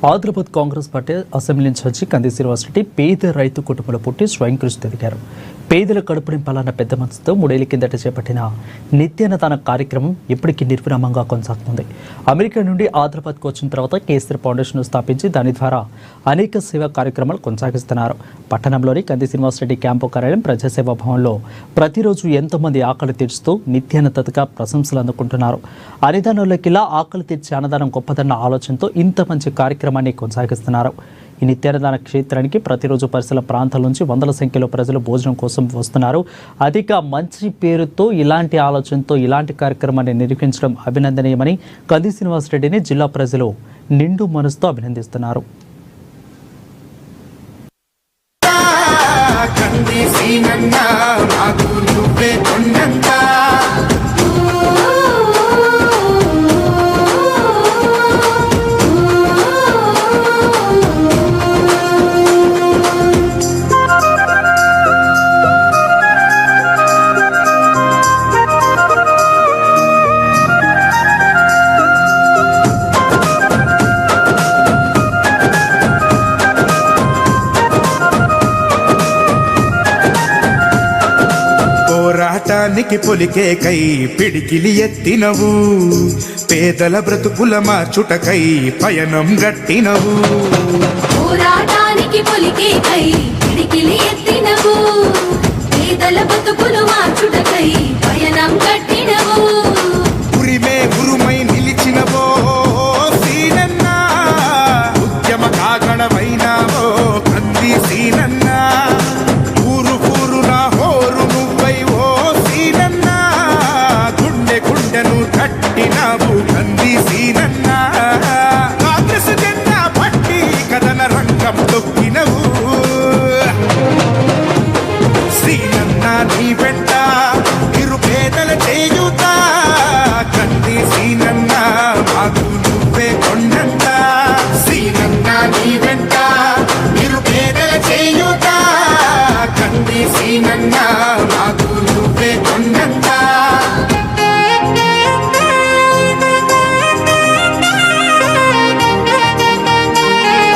Adilabad Congress party assembly incharge Kandi Srinivasa Reddy పేద రైతు కుటుంబంలో పుట్టి స్వయం కృషితో ఎదిగారు. పేదల కడుపు నింపాలన్న పెద్ద మనసుతో 3 ఏళ్ల కిందట చేపట్టిన నిత్యాన్నదాన కార్యక్రమం ఇప్పటికీ నిర్విరామంగా కొనసాగుతుంది. అమెరికా నుండి ఆదిలాబాద్కు వచ్చిన తర్వాత కేసీఆర్ ఫౌండేషన్ స్థాపించి దాని ద్వారా అనేక సేవా కార్యక్రమాలు కొనసాగిస్తున్నారు. పట్టణంలోని కంది శ్రీనివాసరెడ్డి క్యాంపు కార్యాలయం ప్రజాసేవా భవన్లో ప్రతిరోజు ఎంతోమంది ఆకలి తీర్చుతూ నిత్యాన్నతగా ప్రశంసలు అందుకుంటున్నారు. అన్నదానంలోకిలా ఆకలి తీర్చే అన్నదానం గొప్పదన్న ఆలోచనతో ఇంత మంచి కార్యక్రమాన్ని కొనసాగిస్తున్నారు. ఈ నిత్యాన్నదాన క్షేత్రానికి ప్రతిరోజు పరిసర ప్రాంతాల నుంచి వందల సంఖ్యలో ప్రజలు భోజనం కోసం వస్తున్నారు. అధిక మంచి పేరుతో ఇలాంటి ఆలోచనతో ఇలాంటి కార్యక్రమాన్ని నిర్వహించడం అభినందనీయమని కంది శ్రీనివాసరెడ్డిని జిల్లా ప్రజలు నిండు మనసుతో అభినందిస్తున్నారు. పోరాటానికి పొలికే కై పిడికిలి ఎత్తినవు, పేదల బ్రతుకుల మార్చుటకై పయనం గట్టినవు. పోరాటానికి పొలికే కై పిడికిలి ఎత్తినవు, పేదల బ్రతుకులు మార్చుటకై పయనం గట్టి